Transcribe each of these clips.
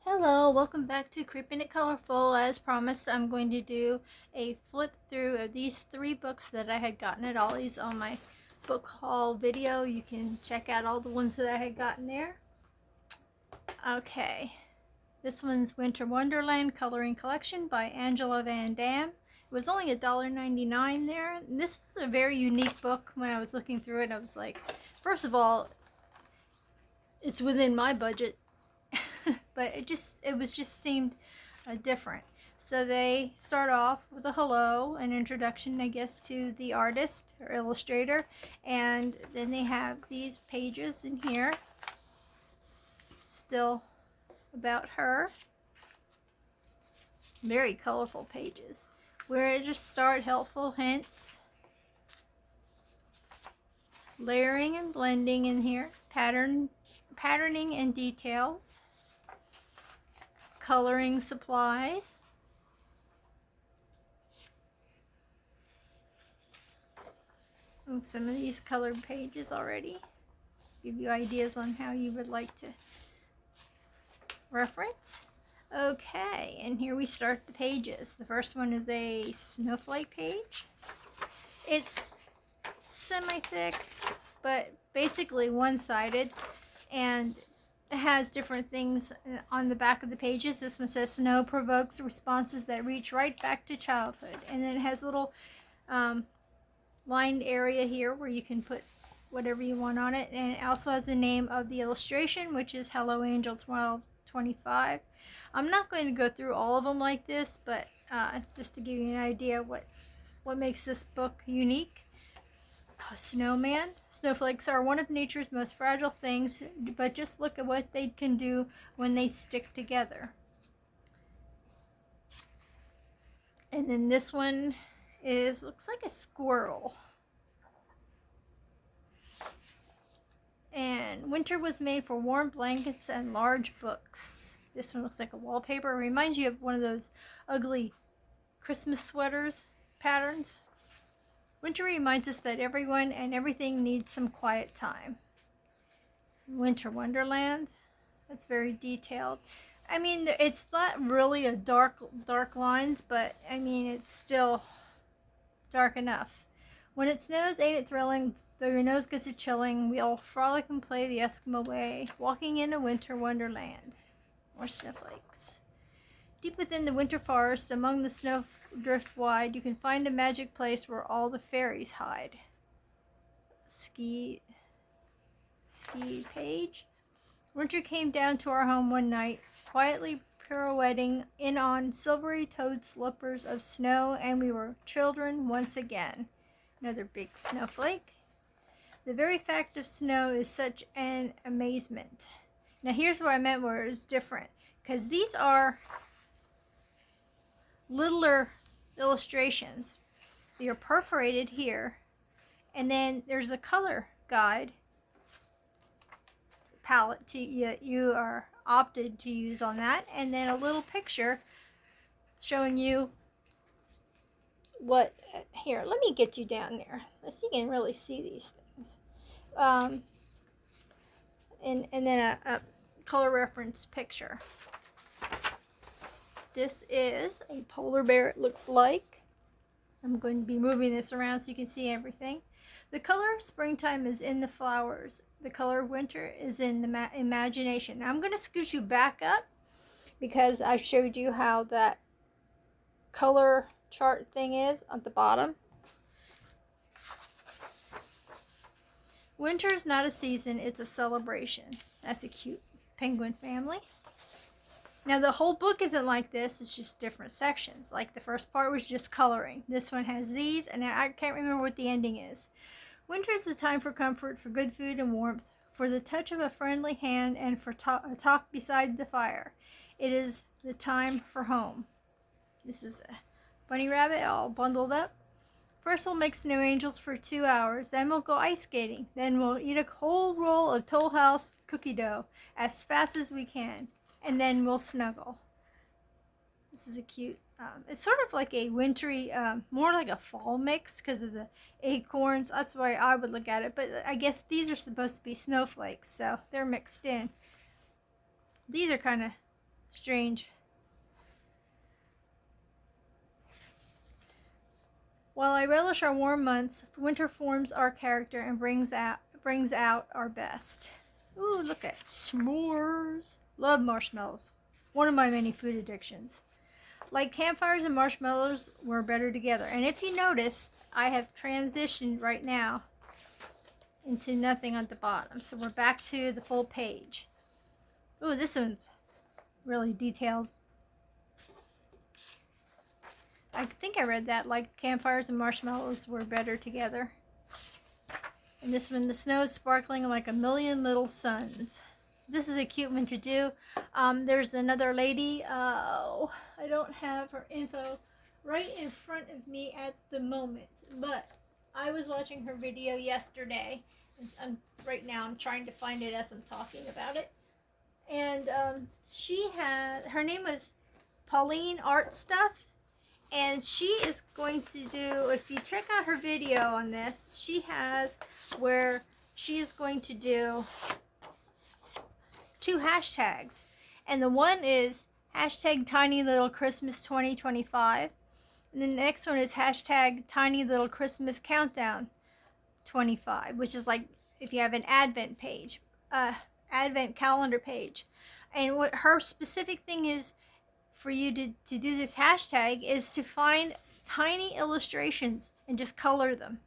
Hello, welcome back to Creeping It Colorful. As promised, I'm going to do a flip through of these three books that I had gotten at Ollie's on my book haul video. You can check out all the ones that I had gotten there. Okay, this one's Winter Wonderland Coloring Collection by Angela Van Dam. It was only $1.99 there. This was a very unique book. When I was looking through it, I was like, first of all, it's within my budget. But it was just seemed different. So they start off with a hello, an introduction, I guess, to the artist or illustrator, and then they have these pages in here, still about her. Very colorful pages. Where to start, helpful hints, layering and blending in here, patterning and details, coloring supplies, and some of these colored pages already give you ideas on how you would like to reference. Okay, and here we start the pages. The first one is a snowflake page. It's semi-thick, but basically one-sided, and it has different things on the back of the pages. This one says snow provokes responses that reach right back to childhood, and then it has a little lined area here where you can put whatever you want on it, and it also has the name of the illustration, which is Hello Angel 1225. I'm not going to go through all of them like this, but just to give you an idea what makes this book unique. Snowman. Snowflakes are one of nature's most fragile things, but just look at what they can do when they stick together. And then this one looks like a squirrel. And winter was made for warm blankets and large books. This one looks like a wallpaper. It reminds you of one of those ugly Christmas sweaters patterns. Winter reminds us that everyone and everything needs some quiet time. Winter Wonderland. That's very detailed. I mean, it's not really a dark lines, but I mean, it's still dark enough. When it snows, ain't it thrilling? Though your nose gets a chilling, we all frolic and play the Eskimo way, walking in a winter wonderland. More snowflakes. Deep within the winter forest, among the snow drift wide, you can find a magic place where all the fairies hide. Ski page. Winter came down to our home one night, quietly pirouetting in on silvery toed slippers of snow, and we were children once again. Another big snowflake. The very fact of snow is such an amazement. Now here's what I meant where it's different, because these are littler illustrations. They are perforated here, and then there's a color guide palette you are opted to use on that, and then a little picture showing you what. Here, let me get you down there. Let's see if you can really see these things. And then a color reference picture. This is a polar bear, it looks like. I'm going to be moving this around so you can see everything. The color of springtime is in the flowers. The color of winter is in the imagination. Now I'm going to scoot you back up because I showed you how that color chart thing is at the bottom. Winter is not a season, it's a celebration. That's a cute penguin family. Now the whole book isn't like this, it's just different sections. Like the first part was just coloring. This one has these, and I can't remember what the ending is. Winter is a time for comfort, for good food and warmth, for the touch of a friendly hand, and for a talk beside the fire. It is the time for home. This is a bunny rabbit all bundled up. First we'll make snow angels for 2 hours, then we'll go ice skating, then we'll eat a whole roll of Toll House cookie dough as fast as we can, and then we'll snuggle. This is a cute, it's sort of like a wintry, more like a fall mix because of the acorns. That's the way I would look at it, but I guess these are supposed to be snowflakes, so they're mixed in. These are kind of Strange. While I relish our warm months, winter forms our character and brings out our best. Ooh, look at s'mores. Love marshmallows. One of my many food addictions. Like campfires and marshmallows were better together. And if you notice, I have transitioned right now into nothing at the bottom. So we're back to the full page. Ooh, this one's really detailed. I think I read that, like campfires and marshmallows were better together. And this one, the snow is sparkling like a million little suns. This is a cute one to do. There's another lady. Oh, I don't have her info right in front of me at the moment. But I was watching her video yesterday. And right now I'm trying to find it as I'm talking about it. And her name was Pauline Art Stuff. And she is going to do, if you check out her video on this, she has where she is going to do 2 hashtags. And the one is hashtag Tiny Little Christmas 2025. And the next one is hashtag Tiny Little Christmas Countdown 25, which is like if you have an Advent page, Advent calendar page. And what her specific thing is for you to do this hashtag is to find tiny illustrations and just color them.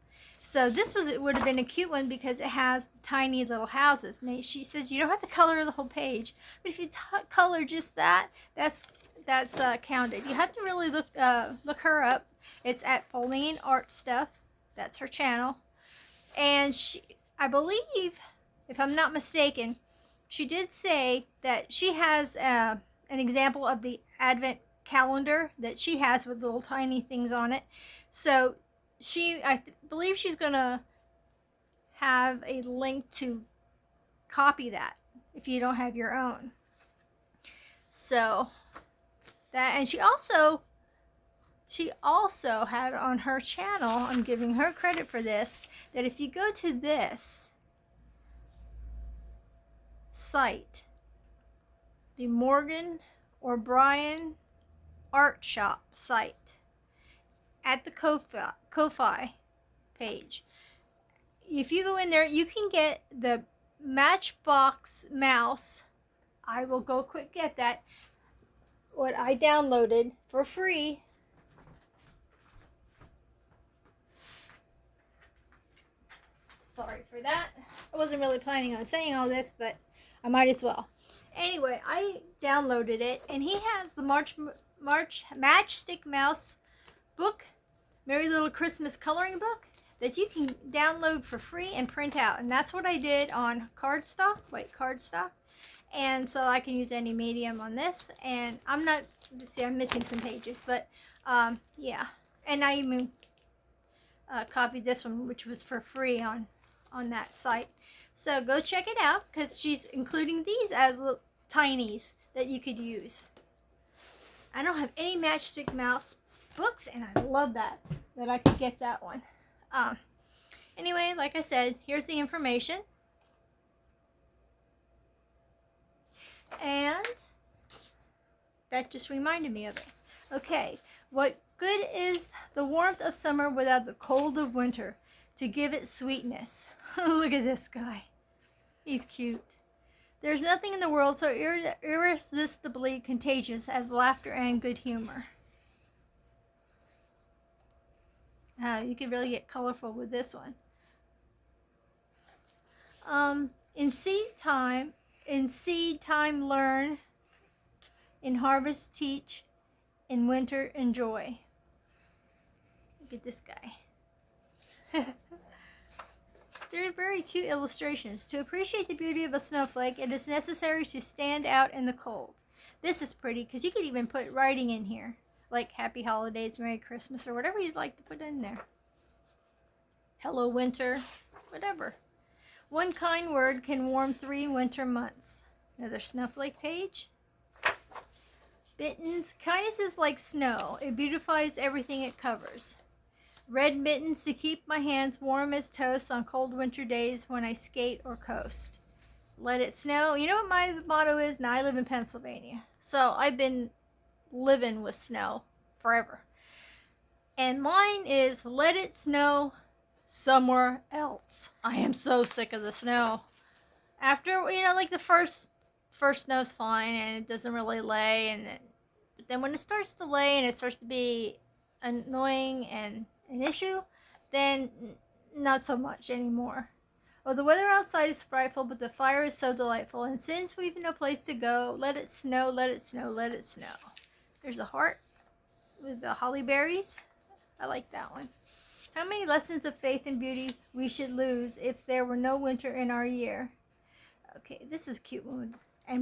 So it would have been a cute one because it has tiny little houses. And she says you don't have to color the whole page, but if you color just that's counted. You have to really look her up. It's at Pauline Art Stuff. That's her channel. And I believe, if I'm not mistaken, she did say that she has an example of the Advent calendar that she has with little tiny things on it. So I believe she's gonna have a link to copy that if you don't have your own. So that, and she also had on her channel, I'm giving her credit for this, that if you go to this site, the Morgan O'Brien Art Shop site, at the Ko-Fi page, if you go in there, you can get the Matchbox mouse. I will go quick get that. What I downloaded for free. Sorry for that. I wasn't really planning on saying all this, but I might as well. Anyway, I downloaded it, and he has the Matchstick Mouse book, Merry Little Christmas coloring book, that you can download for free and print out. And that's what I did on cardstock, and so I can use any medium on this. And I'm missing some pages, but yeah. And I even copied this one, which was for free on that site. So go check it out, because she's including these as little tinies that you could use. I don't have any Matchstick Mouse books, and I love that I could get that one. Anyway, like I said, here's the information. And that just reminded me of it. Okay, what good is the warmth of summer without the cold of winter to give it sweetness? Look at this guy. He's cute. There's nothing in the world so irresistibly contagious as laughter and good humor. You could really get colorful with this one. In seed time learn, in harvest teach, in winter enjoy. Look at this guy. They're very cute illustrations. To appreciate the beauty of a snowflake, it is necessary to stand out in the cold. This is pretty because you could even put writing in here, like Happy Holidays, Merry Christmas, or whatever you'd like to put in there. Hello, winter, whatever. One kind word can warm 3 winter months. Another snowflake page. Mittens. Kindness is like snow. It beautifies everything it covers. Red mittens to keep my hands warm as toast on cold winter days when I skate or coast. let it snow. You know what my motto is? Now I live in Pennsylvania. So I've been living with snow forever. And mine is let it snow somewhere else. I am so sick of the snow. After, you know, like the first snow's fine and it doesn't really lay, and then when it starts to lay and it starts to be annoying and an issue, then not so much anymore. Oh, the weather outside is frightful, but the fire is so delightful. And since we've no place to go, let it snow, let it snow, let it snow. There's a heart with the holly berries. I like that one. How many lessons of faith and beauty we should lose if there were no winter in our year? Okay, this is a cute one.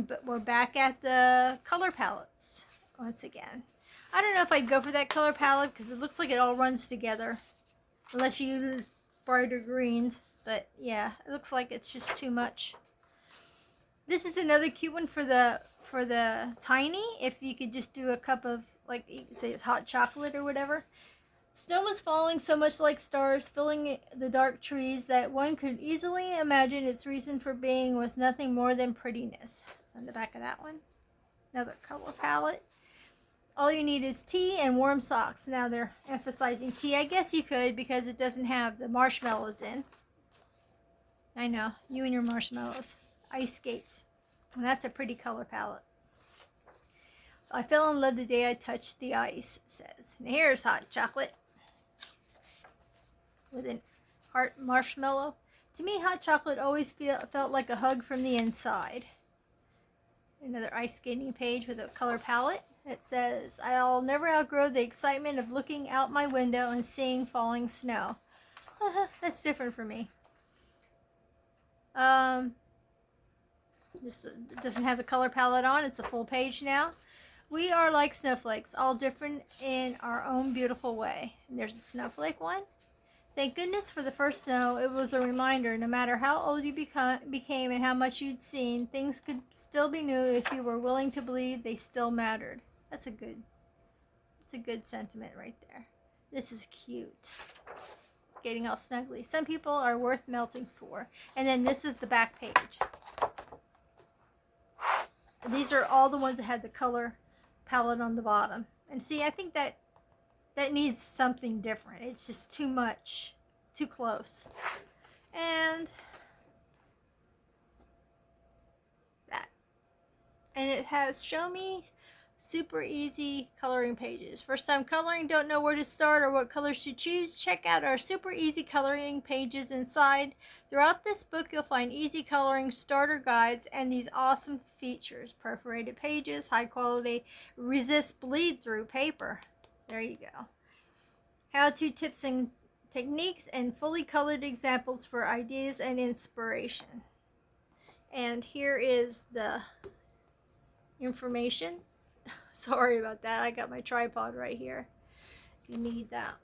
But we're back at the color palettes once again. I don't know if I'd go for that color palette because it looks like it all runs together. Unless you use brighter greens. But yeah, it looks like it's just too much. This is another cute one for the tiny. If you could just do a cup of, like, you could say it's hot chocolate or whatever. Snow was falling so much like stars, filling the dark trees, that one could easily imagine its reason for being was nothing more than prettiness. It's on the back of that one. Another color palette. All you need is tea and warm socks. Now they're emphasizing tea. I guess you could because it doesn't have the marshmallows in. I know, you and your marshmallows. Ice skates. And that's a pretty color palette. I fell in love the day I touched the ice, it says. And here's hot chocolate. With an heart marshmallow. To me, hot chocolate always felt like a hug from the inside. Another ice skating page with a color palette. It says, I'll never outgrow the excitement of looking out my window and seeing falling snow. That's different for me. This doesn't have the color palette on. It's a full page now. We are like snowflakes, all different in our own beautiful way. And there's a snowflake one. Thank goodness for the first snow. It was a reminder, no matter how old you became and how much you'd seen, things could still be new if you were willing to believe they still mattered. That's a good sentiment right there. This is cute. Getting all snuggly. Some people are worth melting for. And then this is the back page. These are all the ones that had the color palette on the bottom. And see, I think that needs something different. It's just too much, too close. And that. And it has show me super easy coloring pages. First time coloring, don't know where to start or what colors to choose? Check out our super easy coloring pages inside. Throughout this book, you'll find easy coloring starter guides and these awesome features. Perforated pages, high quality, resist bleed through paper. There you go. How-to tips and techniques and fully colored examples for ideas and inspiration. And here is the information. Sorry about that. I got my tripod right here if you need that.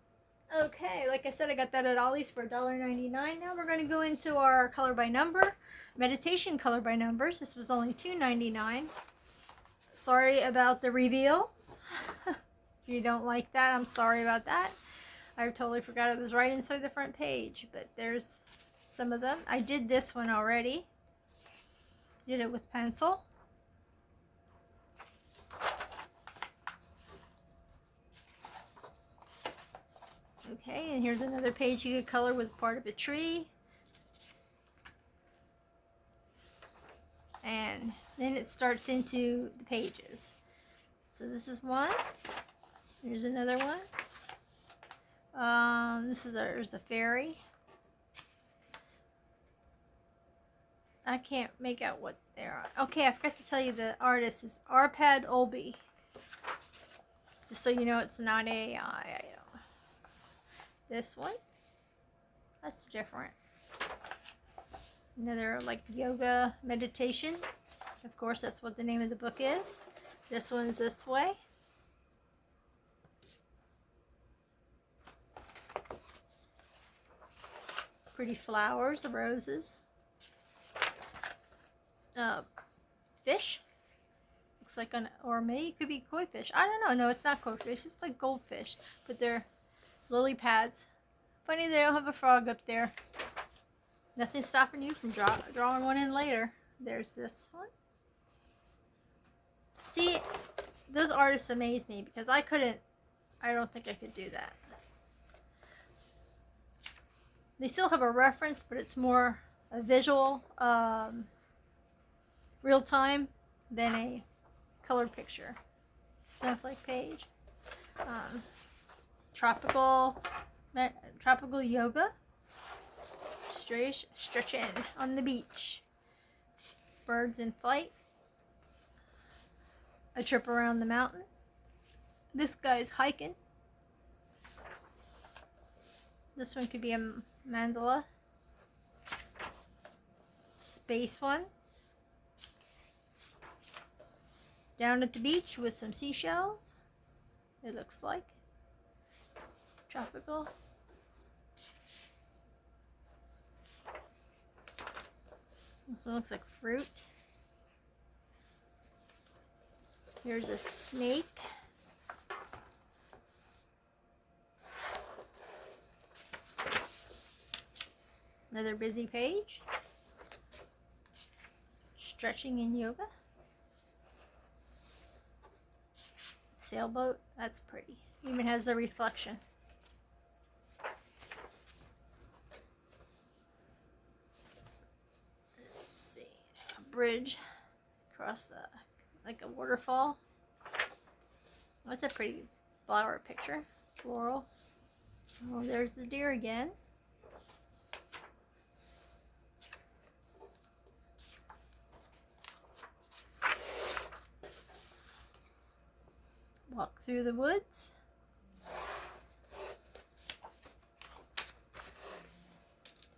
Okay, like I said, I got that at Ollie's for $1.99. Now we're going to go into our color by number, meditation color by numbers. This was only $2.99. Sorry about the reveals. If you don't like that, I'm sorry about that. I totally forgot it was right inside the front page, but there's some of them. I did this one already. Did it with pencil. Okay, and here's another page you could color with part of a tree. And then it starts into the pages. So this is one. Here's another one. There's a fairy. I can't make out what they are. Okay, I forgot to tell you the artist is Arpad Olby. Just so you know, it's not AI. This one, that's different. Another like yoga meditation. Of course, that's what the name of the book is. This one's this way. Pretty flowers, the roses. Fish. Looks like or maybe it could be koi fish. I don't know. No, it's not koi fish. It's like goldfish, but they're lily pads. Funny they don't have a frog up there. Nothing stopping you from drawing one in later. There's this one. See, those artists amaze me because I don't think I could do that. They still have a reference, but it's more a visual, real time than a colored picture. Snowflake page. Tropical yoga. Stretching on the beach. Birds in flight. A trip around the mountain. This guy's hiking. This one could be a mandala. Space one. Down at the beach with some seashells. It looks like. Tropical. This one looks like fruit. Here's a snake. Another busy page. Stretching in yoga. Sailboat, that's pretty. Even has a reflection. Let's see, a bridge across the, like a waterfall. That's a pretty flower picture, floral. Oh, there's the deer again. Walk through the woods.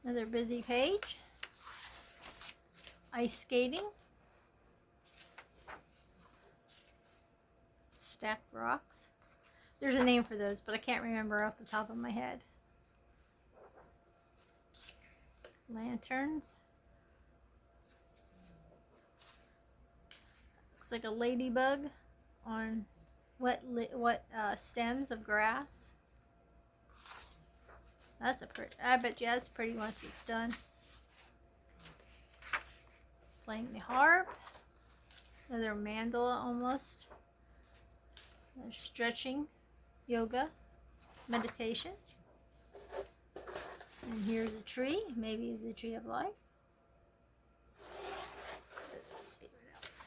Another busy page. Ice skating. Stacked rocks. There's a name for those, but I can't remember off the top of my head. Lanterns. Looks like a ladybug on wet stems of grass. That's a pretty. I bet you that's pretty once it's done. Playing the harp. Another mandala almost. Another stretching, yoga, meditation. And here's a tree. Maybe the tree of life. Let's see what else.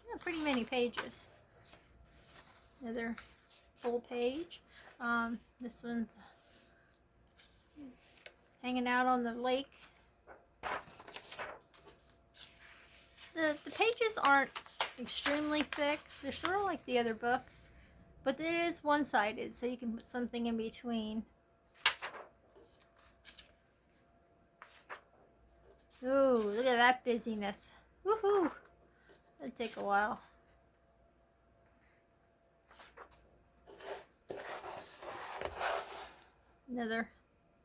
Yeah, pretty many pages. Another full page. This one's he's hanging out on the lake. The pages aren't extremely thick. They're sort of like the other book, but it is one-sided, so you can put something in between. Ooh, look at that busyness. Woohoo! That'd take a while. Another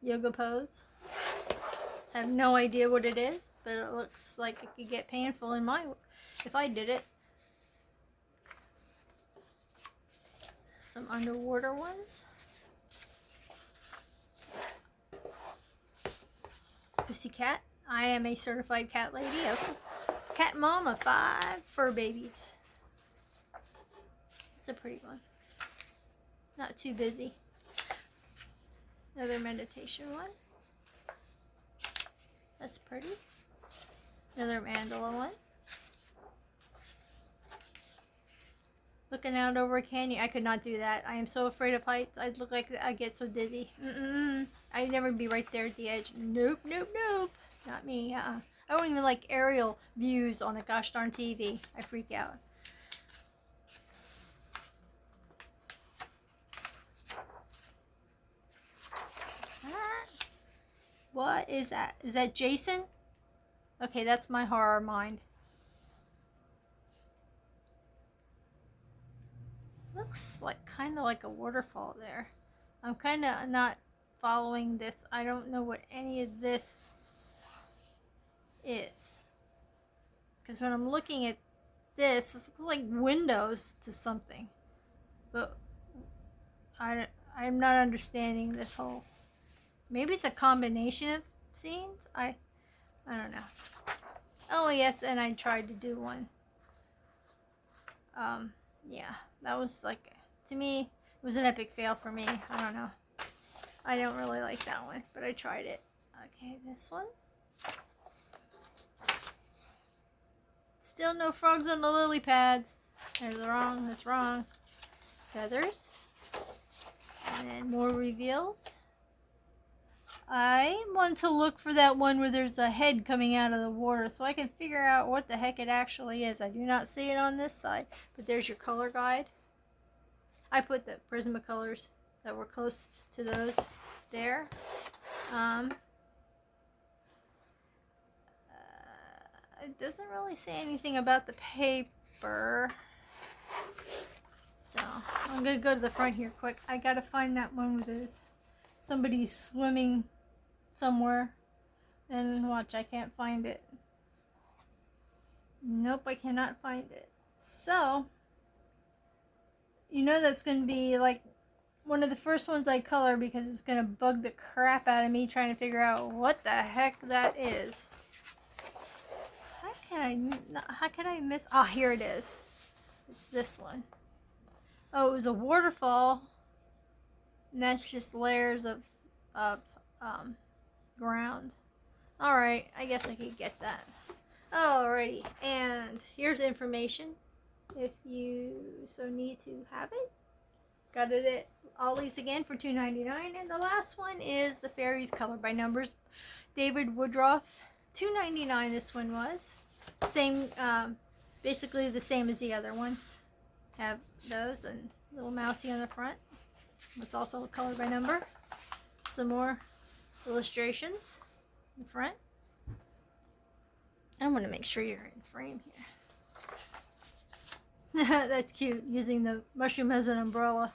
yoga pose. I have no idea what it is, but it looks like it could get painful in if I did it. Some underwater ones. Pussycat. I am a certified cat lady. Okay. Cat mom of 5 fur babies. It's a pretty one. Not too busy. Another meditation one. That's pretty. Another mandala one. Looking out over a canyon. I could not do that. I am so afraid of heights. I'd look like I get so dizzy. I'd never be right there at the edge. Nope, nope, nope. Not me. I don't even like aerial views on a gosh darn TV. I freak out. What is that? Is that Jason? Okay, that's my horror mind. Looks like kind of like a waterfall there. I'm kind of not following this. I don't know what any of this is. Because when I'm looking at this, it looks like windows to something. But I'm not understanding this whole. Maybe it's a combination of scenes. I don't know. Oh yes, and I tried to do one. Yeah, that was like, to me, it was an epic fail for me. I don't know. I don't really like that one, but I tried it. Okay, this one. Still no frogs on the lily pads. There's wrong, that's wrong. Feathers. And then more reveals. I want to look for that one where there's a head coming out of the water so I can figure out what the heck it actually is. I do not see it on this side, but there's your color guide. I put the Prismacolors that were close to those there. It doesn't really say anything about the paper. So I'm going to go to the front here quick. I got to find that one where there's somebody swimming somewhere. And watch, I can't find it. Nope, I cannot find it. So, you know that's going to be like one of the first ones I color because it's going to bug the crap out of me trying to figure out what the heck that is. How can I miss? Ah, here it is. It's this one. Oh, it was a waterfall. And that's just layers of ground. Alright, I guess I could get that. Alrighty, and here's information if you so need to have it. Got it at Ollie's again for $2.99. And the last one is The Fairies Color by Numbers, David Woodruff. $2.99 this one was. Same, basically the same as the other one. Have those and little mousy on the front. It's also color by number. Some more illustrations in the front. I'm going to make sure you're in frame here. That's cute, using the mushroom as an umbrella.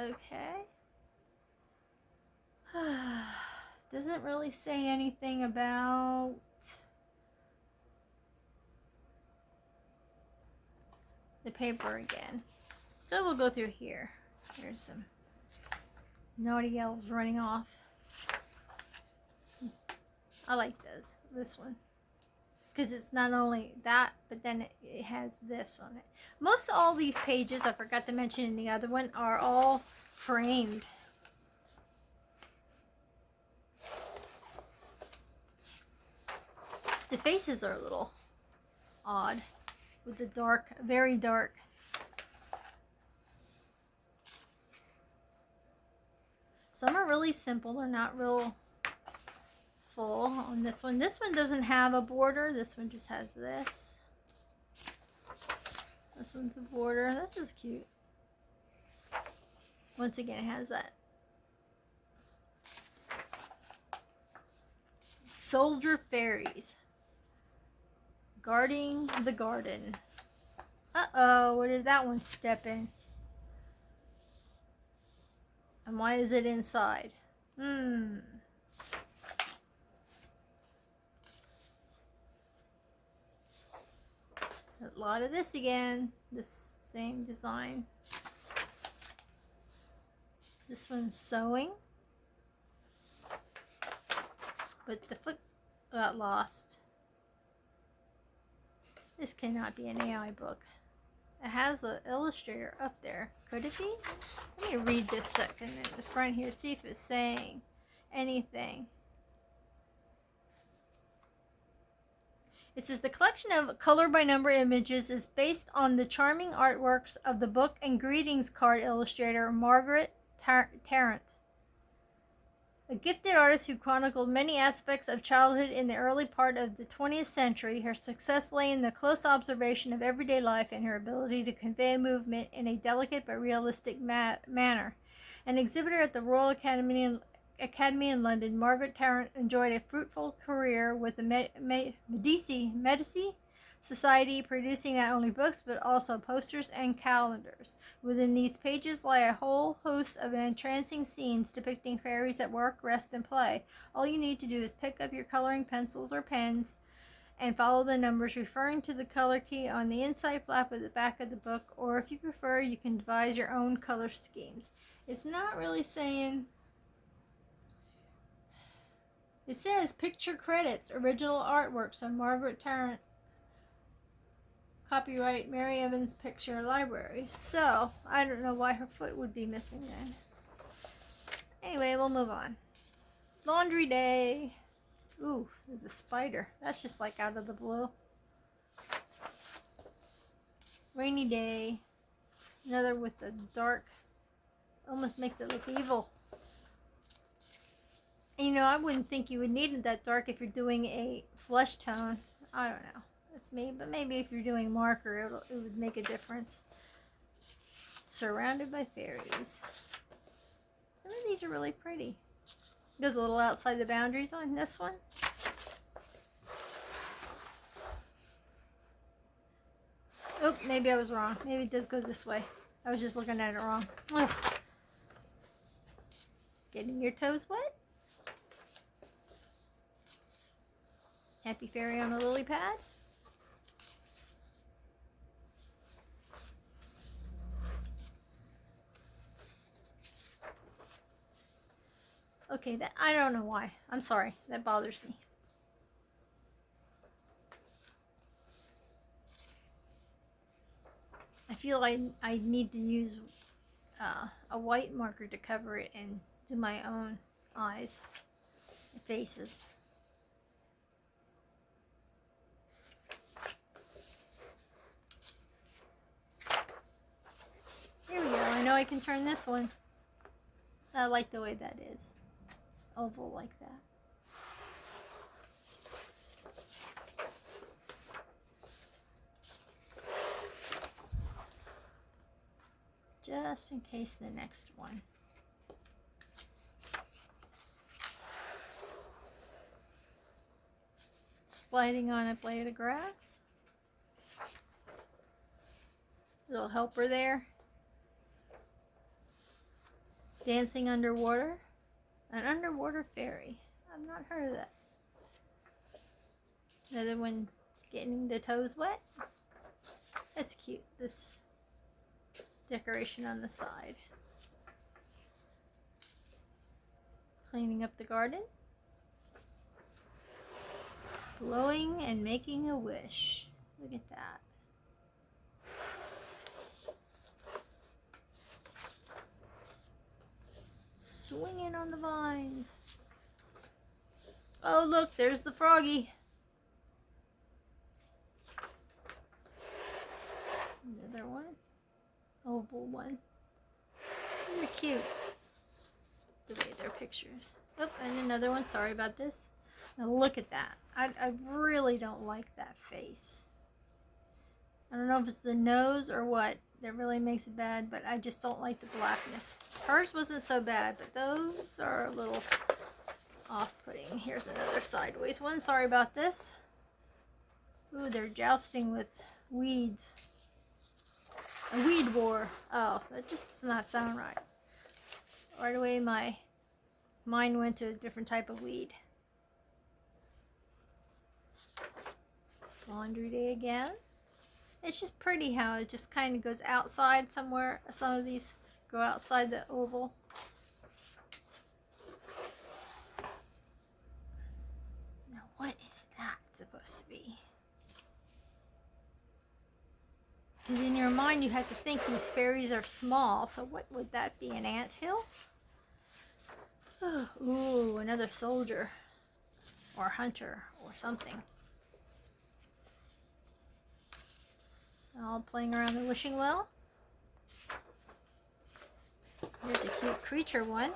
Okay. Doesn't really say anything about the paper again. So we'll go through here. There's some naughty elves running off. I like this one. Because it's not only that, but then it has this on it. Most all these pages, I forgot to mention in the other one, are all framed. The faces are a little odd with the dark, very dark. Some are really simple, they're not real full on this one. This one doesn't have a border. This one just has this. This one's a border. This is cute. Once again, it has that. Soldier Fairies. Guarding the Garden. Uh-oh, where did that one step in? And why is it inside? A lot of this again. This same design. This one's sewing. But the foot got lost. This cannot be an AI book. It has an illustrator up there. Could it be? Let me read this second in the front here. See if it's saying anything. It says the collection of color by number images is based on the charming artworks of the book and greetings card illustrator Margaret Tarrant, a gifted artist who chronicled many aspects of childhood in the early part of the 20th century. Her success lay in the close observation of everyday life and her ability to convey movement in a delicate but realistic manner. An exhibitor at the Royal Academy in London, Margaret Tarrant enjoyed a fruitful career with the Medici Society, producing not only books but also posters and calendars. Within these pages lie a whole host of entrancing scenes depicting fairies at work, rest, and play. All you need to do is pick up your coloring pencils or pens and follow the numbers referring to the color key on the inside flap at the back of the book, or if you prefer, you can devise your own color schemes. It's not really saying It says picture credits, original artworks on Margaret Tarrant. Copyright Mary Evans Picture Library. So, I don't know why her foot would be missing then. Anyway, we'll move on. Laundry day. Ooh, there's a spider. That's just like out of the blue. Rainy day. Another with the dark. Almost makes it look evil. And, you know, I wouldn't think you would need it that dark if you're doing a flesh tone. I don't know. That's me. But maybe if you're doing marker, it would make a difference. Surrounded by fairies. Some of these are really pretty. Goes a little outside the boundaries on this one. Oh, maybe I was wrong. Maybe it does go this way. I was just looking at it wrong. Ugh. Getting your toes wet. Happy fairy on a lily pad. Okay, that I don't know why. I'm sorry. That bothers me. I feel I need to use a white marker to cover it and do my own eyes and faces. Here we go. I know I can turn this one. I like the way that is. Oval like that. Just in case the next one. Sliding on a blade of grass. Little helper there. Dancing underwater. An underwater fairy. I've not heard of that. Another one getting the toes wet. That's cute. This decoration on the side. Cleaning up the garden. Blowing and making a wish. Look at that. Swinging on the vines. Oh, look, there's the froggy. Another one. Oval one. They're cute. The way they're pictured. Oh, and another one. Sorry about this. Now look at that. I really don't like that face. I don't know if it's the nose or what that really makes it bad, but I just don't like the blackness. Hers wasn't so bad, but those are a little off-putting. Here's another sideways one. Sorry about this. Ooh, they're jousting with weeds. A weed war. Oh, that just does not sound right. Right away, my mind went to a different type of weed. Laundry day again. It's just pretty how it just kind of goes outside somewhere. Some of these go outside the oval. Now, what is that supposed to be? Because in your mind, you have to think these fairies are small. So what would that be? An anthill? Oh, ooh, another soldier. Or hunter. Or something. All playing around the wishing well. Here's a cute creature one.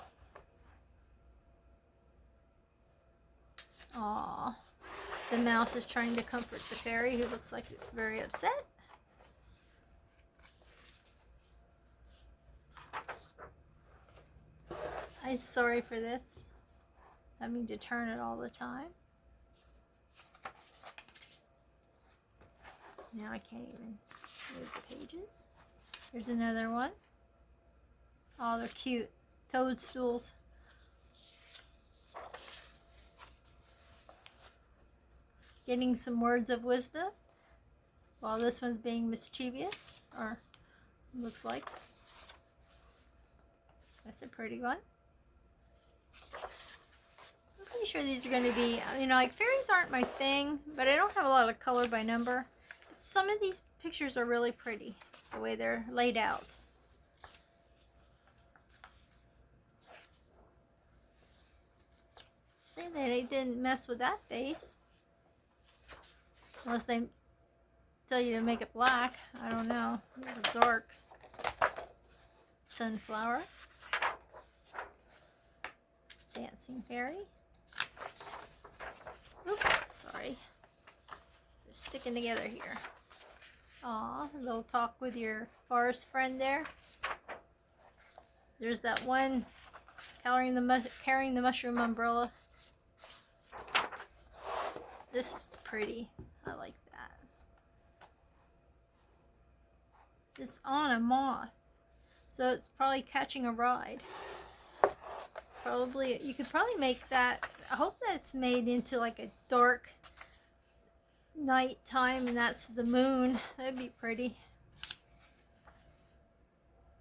Aww. The mouse is trying to comfort the fairy who looks like it's very upset. I'm sorry for this. Having to turn it all the time. Now I can't even move the pages. Here's another one. Oh, they're cute. Toadstools. Getting some words of wisdom while this one's being mischievous, or looks like. That's a pretty one. pretty sure these are going to be, you know, like fairies aren't my thing, but I don't have a lot of color by number. But some of these pictures are really pretty, the way they're laid out. See, they didn't mess with that face. Unless they tell you to make it black. I don't know. It's dark. Sunflower. Dancing fairy. Oops, sorry. They're sticking together here. Aw, a little talk with your forest friend there. There's that one carrying the mushroom umbrella. This is pretty. I like that. It's on a moth, so it's probably catching a ride. Probably, you could probably make that. I hope that's made into like a dark nighttime, and that's the moon. That'd be pretty.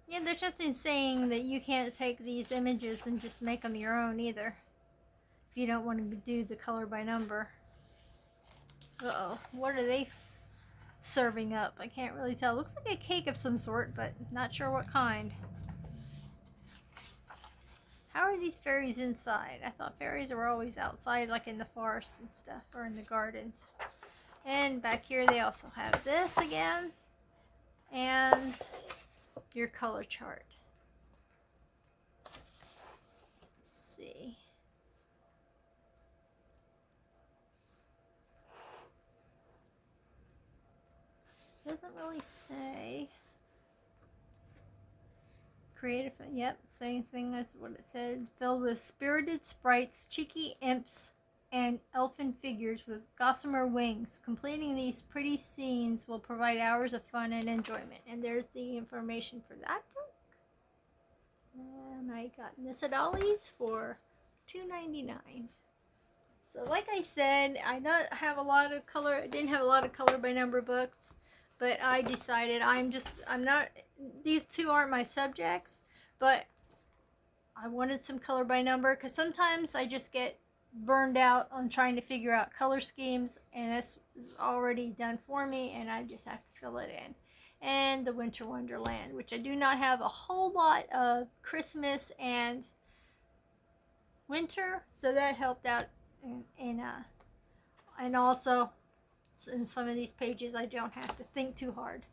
Yeah, there's nothing saying that you can't take these images and just make them your own either. If you don't want to do the color by number. Uh-oh, what are they serving up? I can't really tell. Looks like a cake of some sort, but not sure what kind. How are these fairies inside? I thought fairies were always outside, like in the forests and stuff, or in the gardens. And back here they also have this again. And your color chart. Let's see. Doesn't really say. Creative, yep, same thing as what it said. Filled with spirited sprites, cheeky imps, and elfin figures with gossamer wings. Completing these pretty scenes will provide hours of fun and enjoyment. And there's the information for that book. And I got this at Ollie's for $2.99. So like I said, I don't have a lot of color. I didn't have a lot of color by number books. But I decided I'm not, these two aren't my subjects, but I wanted some color by number because sometimes I just get burned out on trying to figure out color schemes, and this is already done for me, and I just have to fill it in. And the Winter Wonderland, which I do not have a whole lot of Christmas and winter, so that helped out, and also in some of these pages I don't have to think too hard.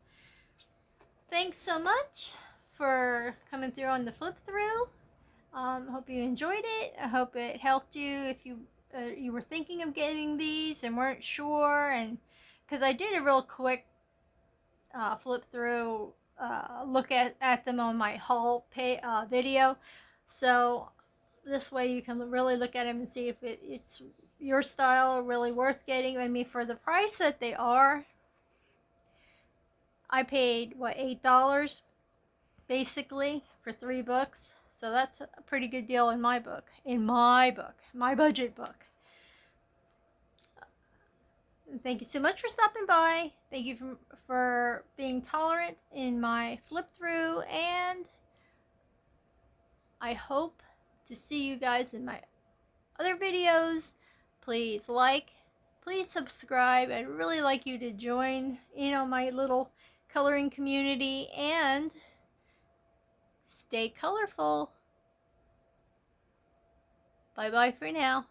Thanks so much for coming through on the flip through. Hope you enjoyed it. I hope it helped you if you were thinking of getting these and weren't sure, and because I did a real quick flip through look at them on my haul video, so this way you can really look at them and see if it's your style, really worth getting. I mean, for the price that they are, I paid what, $8 basically for 3 books, so that's a pretty good deal in my book, my budget book. Thank you so much for stopping by. Thank you for being tolerant in my flip through, and I hope to see you guys in my other videos. Please like, please subscribe. I'd really like you to join, my little coloring community, and stay colorful. Bye bye for now.